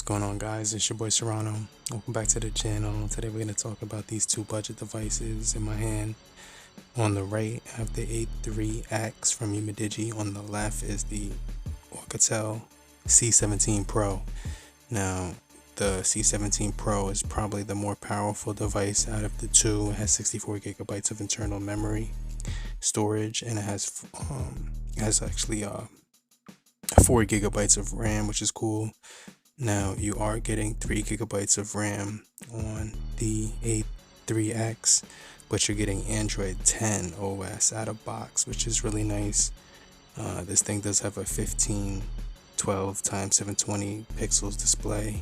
going on, guys? It's your boy Serrano. Welcome back to the channel. Today we're going to talk about these two budget devices in my hand. On the right I have the A3x from Umidigi. On the left is the Oukitel C17 Pro. Now the C17 Pro is probably the more powerful device out of the two. It has 64 gigabytes of internal memory storage, and it has actually 4 gigabytes of RAM, which is cool. Now you are getting 3 gigabytes of RAM on the A3x, but you're getting Android 10 OS out of box, which is really nice. This thing does have a 1512x720 pixels display.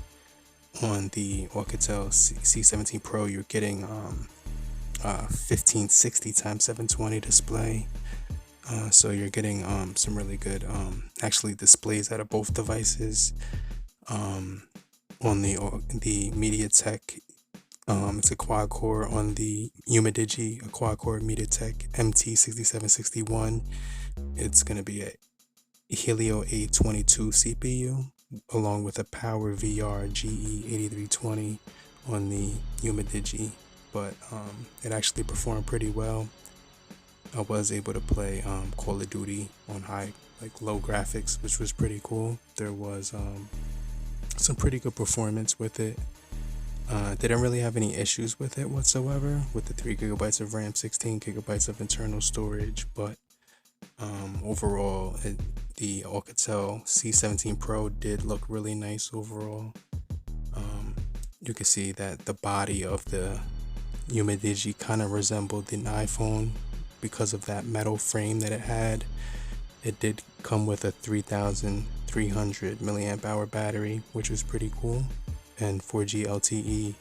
On the Oukitel C17 Pro, you're getting 1560x720 display. So you're getting some really good actually displays out of both devices. On the MediaTek, it's a quad core. On the Umidigi, a quad core MediaTek MT6761. It's going to be a Helio A22 CPU along with a Power VR GE8320 on the Umidigi, but it actually performed pretty well. I was able to play Call of Duty on low graphics, which was pretty cool. There was some pretty good performance with it. Didn't really have any issues with it whatsoever with the 3 gigabytes of RAM, 16 gigabytes of internal storage, but overall the Oukitel C17 Pro did look really nice overall. You can see that the body of the Umidigi kind of resembled an iPhone because of that metal frame that it had. It did come with a 3300 milliamp hour battery, which was pretty cool, and 4G LTE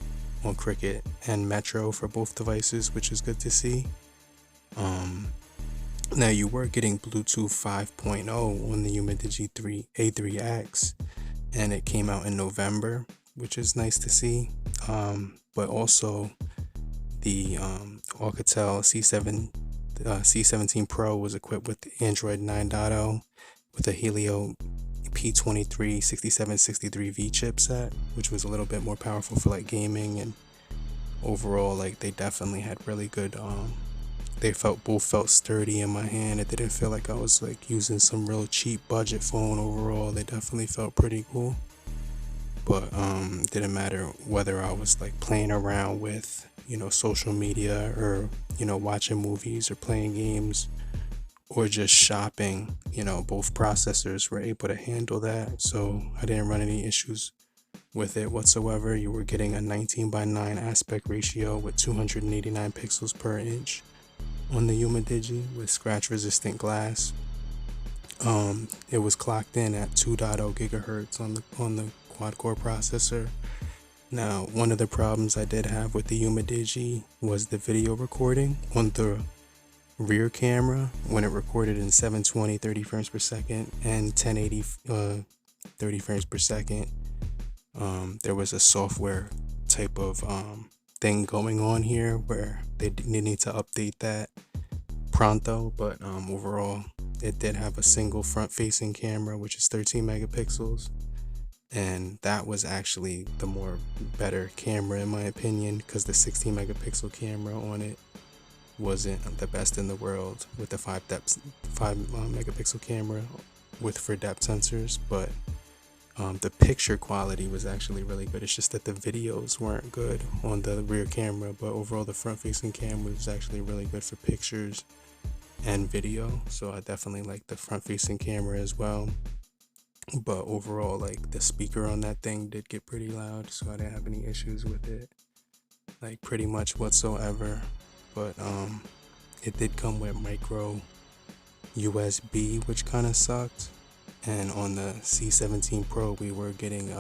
on Cricket and Metro for both devices, which is good to see. Now you were getting Bluetooth 5.0 on the Umidigi A3x, and it came out in November, which is nice to see. But also the Oukitel C17 Pro was equipped with Android 9.0 with a Helio P23 6763V chipset, which was a little bit more powerful for like gaming, and overall they definitely had really good they both felt sturdy in my hand. It didn't feel like I was using some real cheap budget phone. Overall they definitely felt pretty cool, but didn't matter whether I was playing around with social media, or watching movies or playing games, or just shopping. Both processors were able to handle that, so I didn't run any issues with it whatsoever. You were getting a 19:9 aspect ratio with 289 pixels per inch on the Umidigi with scratch resistant glass. It was clocked in at 2.0 gigahertz on the quad core processor. Now, one of the problems I did have with the Umidigi was the video recording on the rear camera. When it recorded in 720 30 frames per second and 1080 30 frames per second, there was a software type of thing going on here where they need to update that pronto. But overall it did have a single front facing camera, which is 13 megapixels, and that was actually the more better camera in my opinion, because the 16 megapixel camera on it wasn't the best in the world with the 5 megapixel camera for depth sensors. But the picture quality was actually really good. It's just that the videos weren't good on the rear camera, but overall the front facing camera was actually really good for pictures and video, so I definitely like the front facing camera as well. But overall the speaker on that thing did get pretty loud, so I didn't have any issues with it pretty much whatsoever. But it did come with micro USB, which kind of sucked. And on the C17 Pro we were getting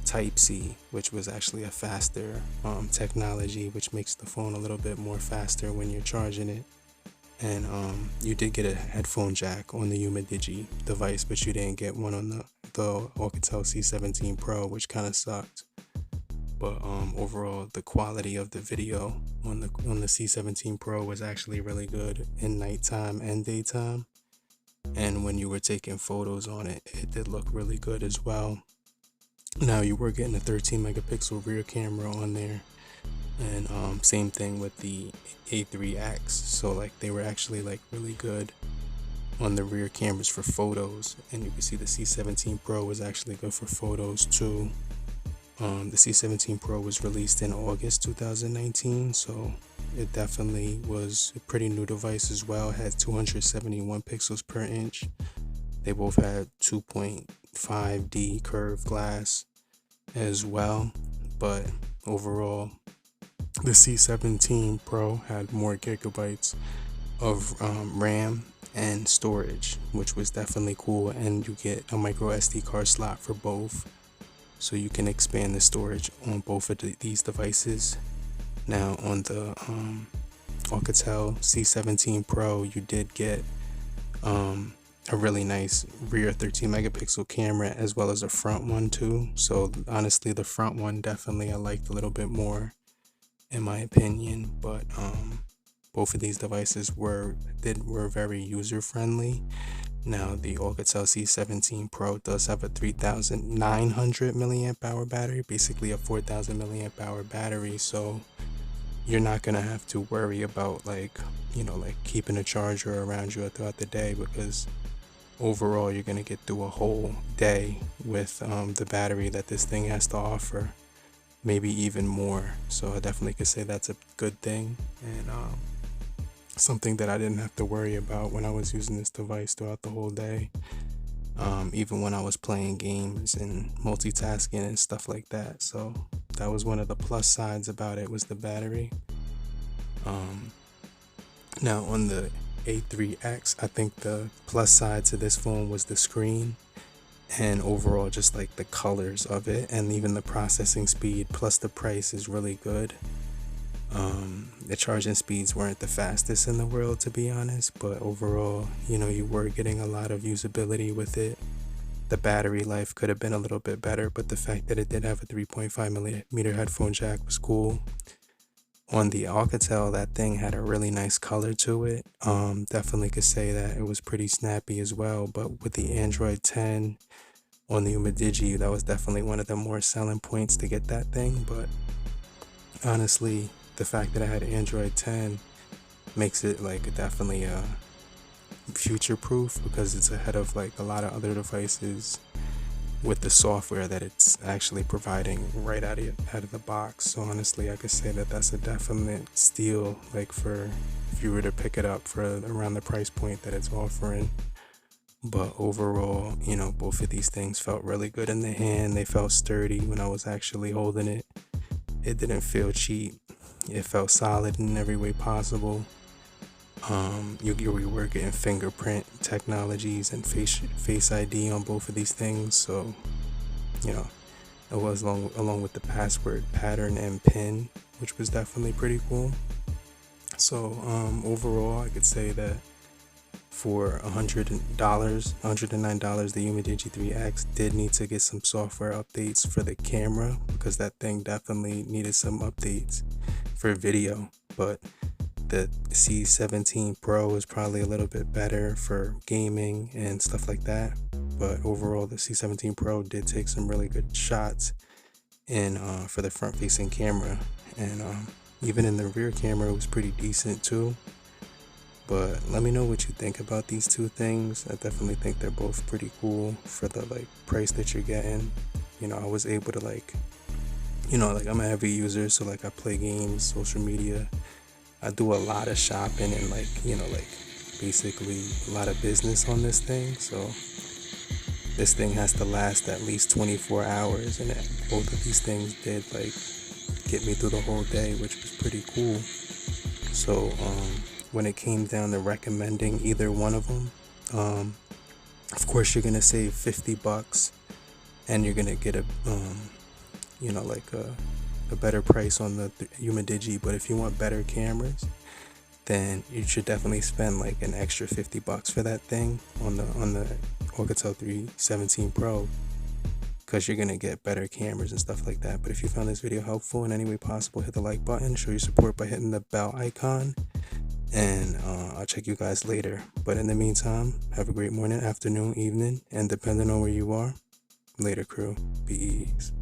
Type-C, which was actually a faster technology, which makes the phone a little bit more faster when you're charging it. And you did get a headphone jack on the Umidigi device, but you didn't get one on the Oukitel C17 Pro, which kind of sucked. But overall the quality of the video on the C17 Pro was actually really good in nighttime and daytime. And when you were taking photos on it, it did look really good as well. Now you were getting a 13 megapixel rear camera on there, and same thing with the A3X. So like they were actually like really good on the rear cameras for photos, and you can see the C17 Pro was actually good for photos too. The C17 Pro was released in August 2019, so it definitely was a pretty new device as well. It had 271 pixels per inch. They both had 2.5D curved glass as well, but overall the C17 Pro had more gigabytes of RAM and storage, which was definitely cool, and you get a micro SD card slot for both, so you can expand the storage on both of these devices. Now on the Oukitel C17 Pro, you did get a really nice rear 13 megapixel camera as well as a front one too. So honestly, the front one definitely I liked a little bit more in my opinion, but both of these devices were very user friendly. Now the Oukitel C17 Pro does have a 3900 milliamp hour battery, basically a 4000 milliamp hour battery, so you're not gonna have to worry about like keeping a charger around you throughout the day, because overall you're gonna get through a whole day with the battery that this thing has to offer, maybe even more. So I definitely could say that's a good thing, and something that I didn't have to worry about when I was using this device throughout the whole day, even when I was playing games and multitasking and stuff like that. So that was one of the plus sides about it, was the battery. Now on the A3X, I think the plus side to this phone was the screen, and overall just like the colors of it, and even the processing speed, plus the price is really good. The charging speeds weren't the fastest in the world, to be honest, but overall, you were getting a lot of usability with it. The battery life could have been a little bit better, but the fact that it did have a 3.5 millimeter headphone jack was cool. On the Alcatel, that thing had a really nice color to it. Definitely could say that it was pretty snappy as well, but with the Android 10 on the Umidigi, that was definitely one of the more selling points to get that thing. But honestly, the fact that I had Android 10 makes it like definitely future proof, because it's ahead of like a lot of other devices with the software that it's actually providing right out of the box. So honestly, I could say that that's a definite steal, like for if you were to pick it up for around the price point that it's offering. But overall, both of these things felt really good in the hand. They felt sturdy when I was actually holding it. It didn't feel cheap. It felt solid in every way possible. You were getting fingerprint technologies and face ID on both of these things, so it was along with the password pattern and pin, which was definitely pretty cool. So overall, I could say that for $109, the Umidigi A3x did need to get some software updates for the camera, because that thing definitely needed some updates for video. But the C17 Pro is probably a little bit better for gaming and stuff like that. But overall, the C17 Pro did take some really good shots in for the front-facing camera, and even in the rear camera, it was pretty decent too. But let me know what you think about these two things. I definitely think they're both pretty cool for the like price that you're getting. I was able to like I'm a heavy user, so like I play games, social media, I do a lot of shopping, and like basically a lot of business on this thing. So this thing has to last at least 24 hours, and both of these things did like get me through the whole day, which was pretty cool. So when it came down to recommending either one of them, of course you're gonna save $50, and you're gonna get a better price on the Umidigi. But if you want better cameras, then you should definitely spend like an extra $50 for that thing on the Oukitel C17 Pro, because you're gonna get better cameras and stuff like that. But if you found this video helpful in any way possible, hit the like button, show your support by hitting the bell icon, and I'll check you guys later. But in the meantime, have a great morning, afternoon, evening, and depending on where you are, Later, crew. Peace.